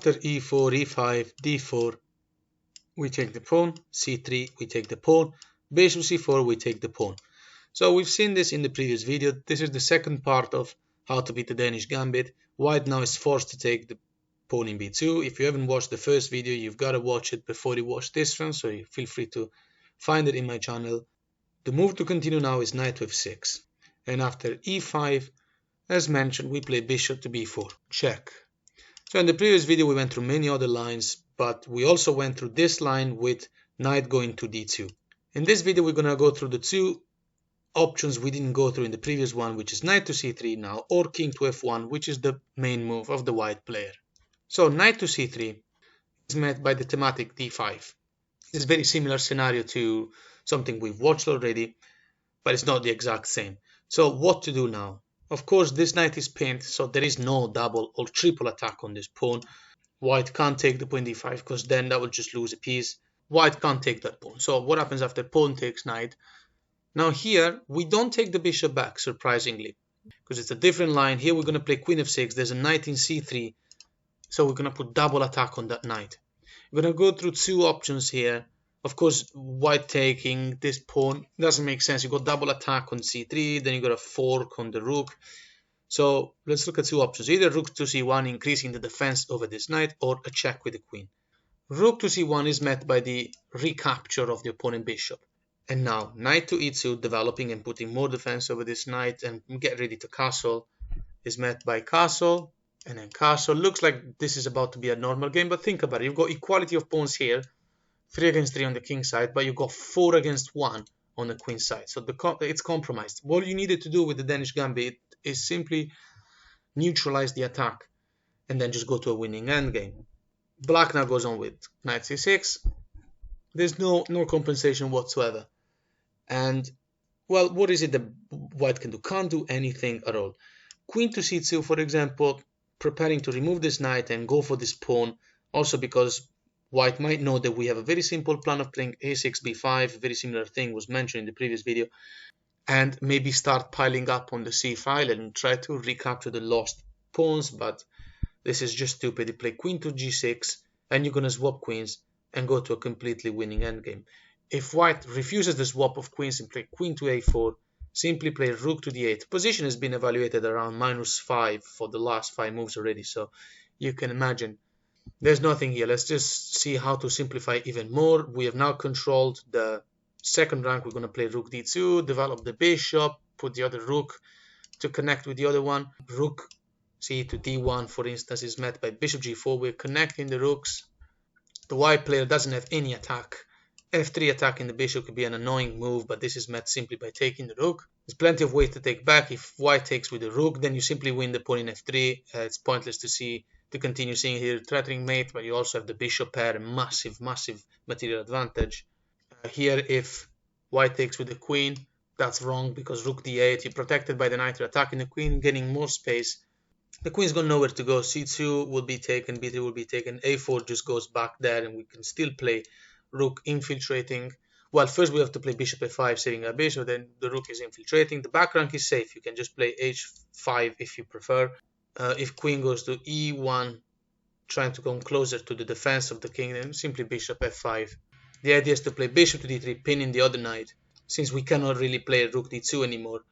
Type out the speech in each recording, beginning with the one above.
After e4, e5, d4, we take the pawn, c3, we take the pawn, bishop c4, we take the pawn. So we've seen this in the previous video. This is the second part of how to beat the Danish Gambit. White now is forced to take the pawn in b2. If you haven't watched the first video, you've got to watch it before you watch this one, so you feel free to find it in my channel. The move to continue now is knight to f6. And after e5, as mentioned, we play bishop to b4, check. So in the previous video we went through many other lines, but we also went through this line with knight going to d2. In this video we're going to go through the two options we didn't go through in the previous one, which is knight to c3 now, or king to f1, which is the main move of the white player. So knight to c3 is met by the thematic d5. It's a very similar scenario to something we've watched already, but it's not the exact same. So what to do now? Of course, this knight is pinned, so there is no double or triple attack on this pawn. White can't take the pawn d5 because then that will just lose a piece. White can't take that pawn. So what happens after pawn takes knight? Now here, we don't take the bishop back, surprisingly, because it's a different line. Here we're going to play queen f6. There's a knight in c3, so we're going to put double attack on that knight. We're going to go through two options here. Of course, white taking this pawn doesn't make sense. You got double attack on c3, then you got a fork on the rook. So let's look at two options. Either rook to c1, increasing the defense over this knight, or a check with the queen. Rook to c1 is met by the recapture of the opponent bishop. And now knight to e2, developing and putting more defense over this knight and get ready to castle, is met by castle, and then castle. Looks like this is about to be a normal game, but think about it. You've got equality of pawns here. 3 against 3 on the king side, but you got 4 against 1 on the queen side. So it's compromised. What you needed to do with the Danish Gambit is simply neutralize the attack and then just go to a winning endgame. Black now goes on with knight c6. There's no compensation whatsoever. And, well, what is it that white can do? Can't do anything at all. Queen to c2, for example, preparing to remove this knight and go for this pawn, also because white might know that we have a very simple plan of playing a6, b5, a very similar thing was mentioned in the previous video, and maybe start piling up on the c file and try to recapture the lost pawns, but this is just stupid. You play queen to g6, and you're going to swap queens and go to a completely winning endgame. If white refuses the swap of queens and play queen to a4, simply play rook to d8. Position has been evaluated around -5 for the last 5 moves already, so you can imagine there's nothing here. Let's just see how to simplify even more. We have now controlled the second rank. We're going to play rook d2, develop the bishop, put the other rook to connect with the other one. Rook c to d1, for instance, is met by bishop g4. We're connecting the rooks. The white player doesn't have any attack. f3 attacking the bishop could be an annoying move, but this is met simply by taking the rook. There's plenty of ways to take back. If white takes with the rook, then you simply win the pawn in f3. It's pointless to continue seeing here threatening mate, but you also have the bishop pair, a massive material advantage. Here, if white takes with the queen, that's wrong because rook d8, you're protected by the knight, you're attacking the queen, getting more space. The queen's got nowhere to go. c2 will be taken, b3 will be taken, a4 just goes back there, and we can still play rook infiltrating. Well, first we have to play bishop f5, saving our bishop, then the rook is infiltrating. The back rank is safe. You can just play h5 if you prefer. If queen goes to e1, trying to come closer to the defense of the king, then simply bishop f5. The idea is to play bishop to d3, pinning the other knight, since we cannot really play rook d2 anymore.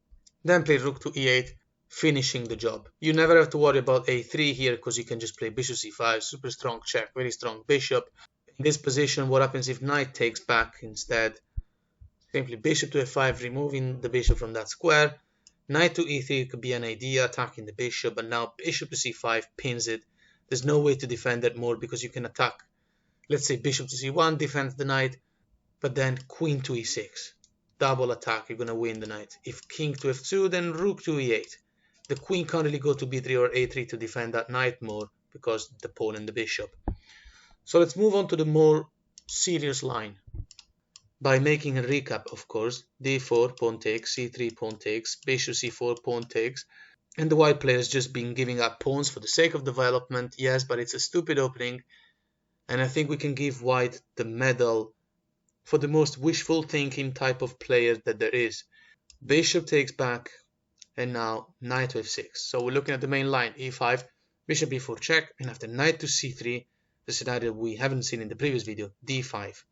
Then play rook to e8, finishing the job. You never have to worry about a3 here, because you can just play bishop c5, super strong check, very strong bishop. In this position, what happens if knight takes back instead? Simply bishop to f5, removing the bishop from that square. Knight to e3 could be an idea, attacking the bishop, but now bishop to c5 pins it. There's no way to defend that more because you can attack. Let's say bishop to c1 defends the knight, but then queen to e6. Double attack, you're going to win the knight. If king to f2, then rook to e8. The queen can't really go to b3 or a3 to defend that knight more because the pawn and the bishop. So let's move on to the more serious line. By making a recap, of course, d4, pawn takes, c3, pawn takes, bishop c4, pawn takes, and the white player has just been giving up pawns for the sake of development, yes, but it's a stupid opening, and I think we can give white the medal for the most wishful thinking type of player that there is. Bishop takes back, and now knight to f6. So we're looking at the main line, e5, bishop b4 check, and after knight to c3, the scenario we haven't seen in the previous video, d5.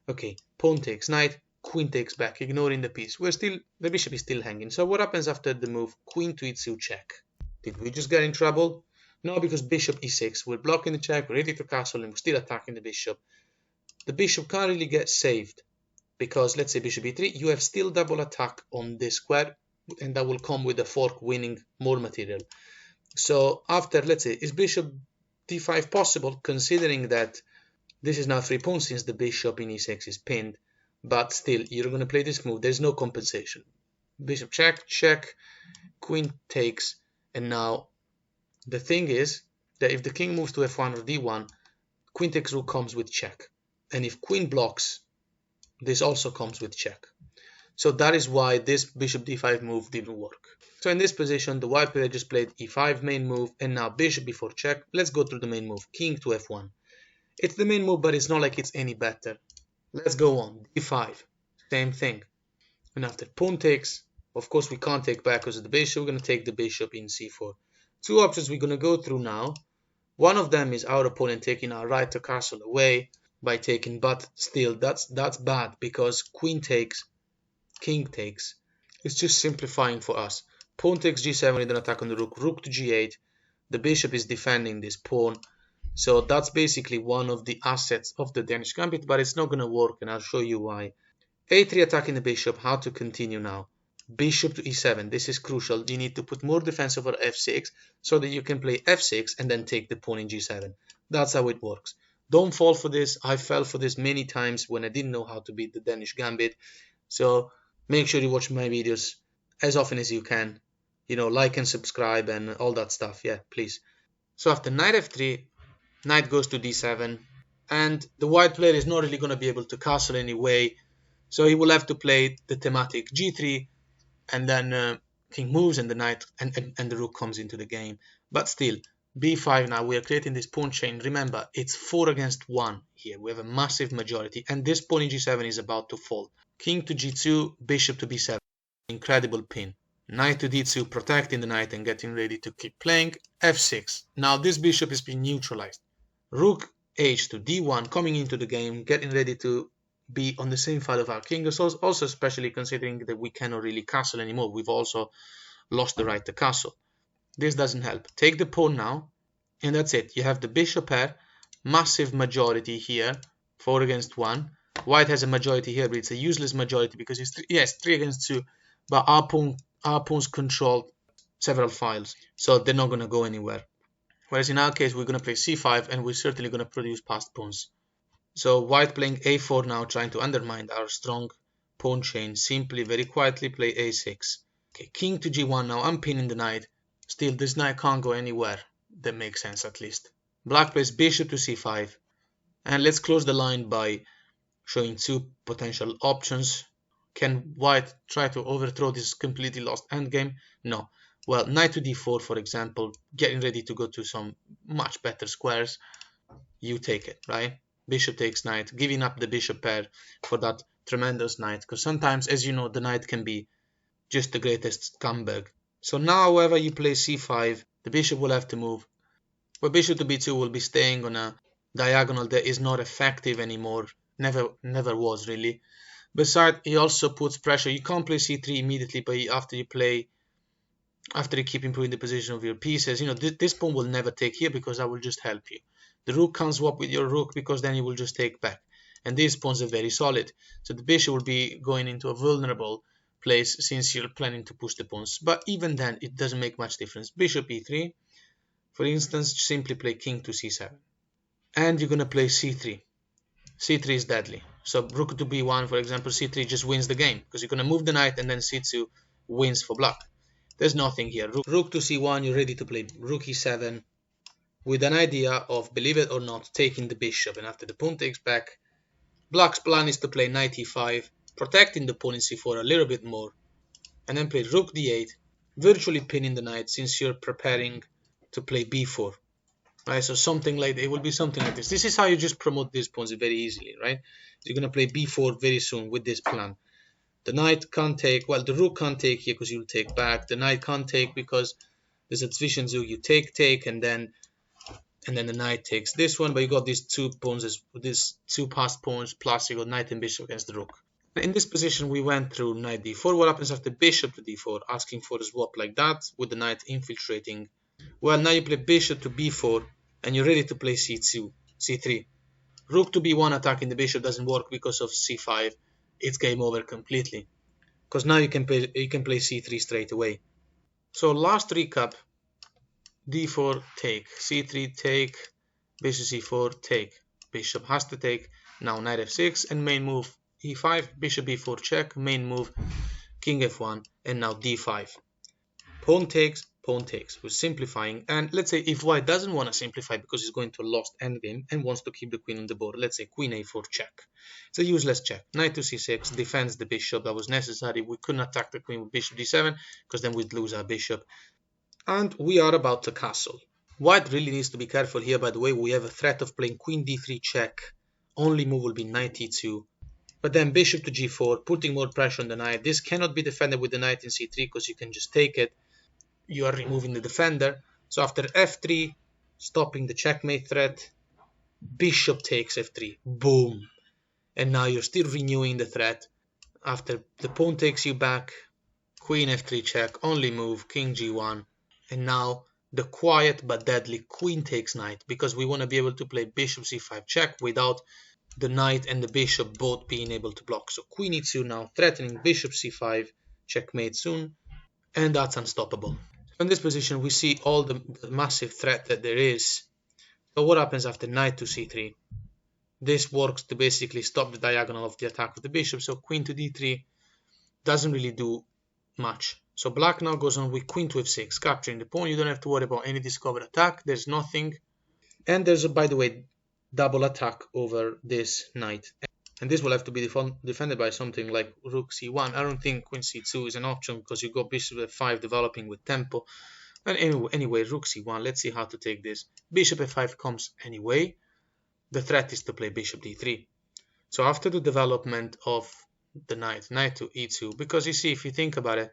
Okay, pawn takes knight, queen takes back, ignoring the piece. The bishop is still hanging. So what happens after the move queen to e2 check? Did we just get in trouble? No, because bishop e6, we're blocking the check, we're ready to castle, and we're still attacking the bishop. The bishop can't really get saved, because let's say bishop e3, you have still double attack on this square, and that will come with the fork winning more material. So after, let's say, is bishop d5 possible, considering that this is now free pawn since the bishop in e6 is pinned, but still, you're going to play this move, there's no compensation. Bishop check, check, queen takes, and now the thing is that if the king moves to f1 or d1, queen takes rook comes with check. And if queen blocks, this also comes with check. So that is why this bishop d5 move didn't work. So in this position, the white player just played e5 main move, and now bishop b4 check. Let's go through the main move, king to f1. It's the main move, but it's not like it's any better. Let's go on, d5, same thing. And after pawn takes, of course we can't take back because of the bishop, we're going to take the bishop in c4. Two options we're going to go through now. One of them is our opponent taking our right to castle away by taking, but still that's bad because queen takes, king takes. It's just simplifying for us. Pawn takes g7 with an attack on the rook, rook to g8. The bishop is defending this pawn. So that's basically one of the assets of the Danish Gambit, but it's not going to work, and I'll show you why. a3 attacking the bishop, how to continue now. Bishop to e7, this is crucial. You need to put more defense over f6 so that you can play f6 and then take the pawn in g7. That's how it works. Don't fall for this. I fell for this many times when I didn't know how to beat the Danish Gambit. So make sure you watch my videos as often as you can. You know, like and subscribe and all that stuff. Yeah, please. So after knight f3, knight goes to d7, and the white player is not really going to be able to castle anyway. So he will have to play the thematic g3, and then king moves and the knight and the rook comes into the game. But still, b5 now, we are creating this pawn chain. Remember, it's 4 against 1 here. We have a massive majority, and this pawn in g7 is about to fall. King to g2, bishop to b7. Incredible pin. Knight to d2, protecting the knight and getting ready to keep playing. f6. Now this bishop is being neutralized. Rook h to d1, coming into the game, getting ready to be on the same file of our king. Also especially considering that we cannot really castle anymore. We've also lost the right to castle. This doesn't help. Take the pawn now, and that's it. You have the bishop pair, massive majority here, 4 against 1. White has a majority here, but it's a useless majority because it's 3 against 2. But our pawns control several files, so they're not going to go anywhere. Whereas in our case, we're going to play c5, and we're certainly going to produce passed pawns. So white playing a4 now, trying to undermine our strong pawn chain. Simply, very quietly play a6. Okay, king to g1 now. I'm pinning the knight. Still, this knight can't go anywhere. That makes sense at least. Black plays bishop to c5. And let's close the line by showing two potential options. Can white try to overthrow this completely lost endgame? No. Well, knight to d4, for example, getting ready to go to some much better squares. You take it, right? Bishop takes knight, giving up the bishop pair for that tremendous knight. Because sometimes, as you know, the knight can be just the greatest scumbag. So now, however you play c5, the bishop will have to move. But bishop to b2 will be staying on a diagonal that is not effective anymore. Never was really. Besides, he also puts pressure. You can't play c3 immediately, but after you keep improving the position of your pieces, you know, this pawn will never take here because that will just help you. The rook can't swap with your rook because then you will just take back. And these pawns are very solid. So the bishop will be going into a vulnerable place since you're planning to push the pawns. But even then, it doesn't make much difference. Bishop e3, for instance, simply play king to c7. And you're going to play c3. c3 is deadly. So rook to b1, for example, c3 just wins the game because you're going to move the knight and then c2 wins for black. There's nothing here. Rook to c1, you're ready to play rook e7 with an idea of, believe it or not, taking the bishop. And after the pawn takes back, black's plan is to play knight e5, protecting the pawn in c4 a little bit more, and then play rook d8, virtually pinning the knight since you're preparing to play b4. Right, so something like it will be something like this. This is how you just promote these pawns very easily, right? You're gonna play b4 very soon with this plan. The knight can't take, well, the rook can't take here because you'll take back. The knight can't take because there's a Zwischenzug. You take, and then and then the knight takes this one, but you got these two pawns, these two passed pawns, plus you got knight and bishop against the rook. In this position, we went through knight d4. What happens after bishop to d4? Asking for a swap like that, with the knight infiltrating. Well, now you play bishop to b4, and you're ready to play c2, c3. Rook to b1 attacking the bishop doesn't work because of c5. It's game over completely. Because now you can play c3 straight away. So last recap, d4 take, c3 take, bishop c4 take, bishop has to take, now knight f6, and main move e5, bishop b4 check, main move king f1, and now d5. Pawn takes, we're simplifying, and let's say if white doesn't want to simplify because he's going to a lost endgame and wants to keep the queen on the board, let's say queen a4 check. It's a useless check. Knight to c6 defends the bishop, that was necessary. We couldn't attack the queen with bishop d7 because then we'd lose our bishop. And we are about to castle. White really needs to be careful here, by the way. We have a threat of playing queen d3 check. Only move will be knight e2. But then bishop to g4, putting more pressure on the knight. This cannot be defended with the knight in c3 because you can just take it. You are removing the defender. So after f3, stopping the checkmate threat, bishop takes f3. Boom. And now you're still renewing the threat. After the pawn takes you back, queen f3 check, only move, king g1. And now the quiet but deadly queen takes knight, because we want to be able to play bishop c5 check without the knight and the bishop both being able to block. So queen e2 now threatening bishop c5, checkmate soon, and that's unstoppable. In this position we see all the massive threat that there is. So what happens after knight to c3? This works to basically stop the diagonal of the attack of the bishop, so queen to d3 doesn't really do much. So black now goes on with queen to f6, capturing the pawn. You don't have to worry about any discovered attack, there's nothing. And there's, by the way, double attack over this knight. And this will have to be defended by something like rook c1. I don't think queen c2 is an option because you got bishop f5 developing with tempo. And anyway, rook c1, let's see how to take this. Bishop f5 comes anyway. The threat is to play bishop d3. So after the development of the knight to e2, because you see, if you think about it,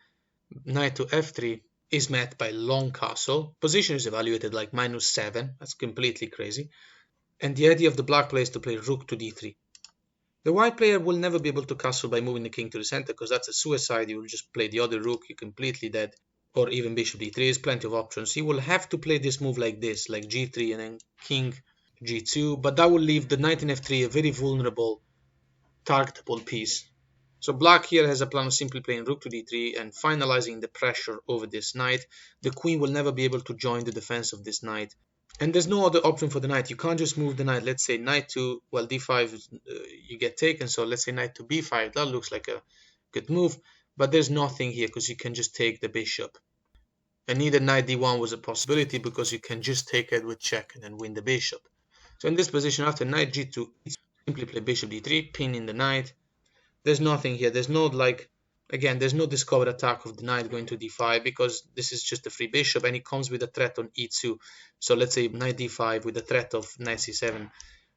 knight to f3 is met by long castle. Position is evaluated like -7. That's completely crazy. And the idea of the black player is to play rook to d3. The white player will never be able to castle by moving the king to the center because that's a suicide. You will just play the other rook, you're completely dead. Or even bishop d3, there's plenty of options. He will have to play this move like this, like g3 and then king g2, but that will leave the knight in f3 a very vulnerable, targetable piece. So black here has a plan of simply playing rook to d3 and finalizing the pressure over this knight. The queen will never be able to join the defense of this knight. And there's no other option for the knight. You can't just move the knight. Let's say knight to, well, d5, you get taken. So let's say knight to b5. That looks like a good move. But there's nothing here because you can just take the bishop. And neither knight d1 was a possibility because you can just take it with check and then win the bishop. So in this position, after knight g2, simply play bishop d3, pinning the knight. There's nothing here. There's no, like, again, there's no discovered attack of the knight going to d5 because this is just a free bishop and it comes with a threat on e2. So let's say knight d5 with the threat of knight c7,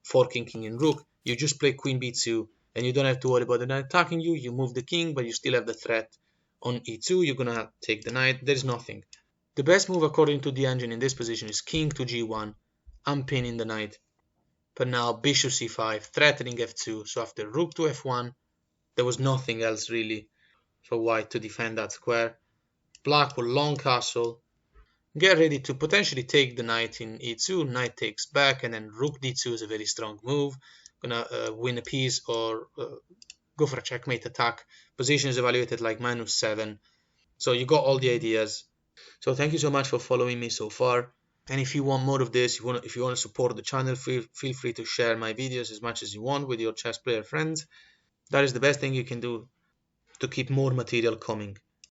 forking king and rook. You just play queen b2 and you don't have to worry about the knight attacking you. You move the king, but you still have the threat on e2. You're going to take the knight. There's nothing. The best move according to the engine in this position is king to g1. I'm pinning the knight. But now bishop c5, threatening f2. So after rook to f1, there was nothing else really for white to defend that square. Black will long castle, get ready to potentially take the knight in e2, knight takes back, and then rook d2 is a very strong move. Gonna win a piece or go for a checkmate attack. Position is evaluated like -7. So you got all the ideas. So thank you so much for following me so far. And if you want more of this, if you want to support the channel, feel free to share my videos as much as you want with your chess player friends. That is the best thing you can do to keep more material coming.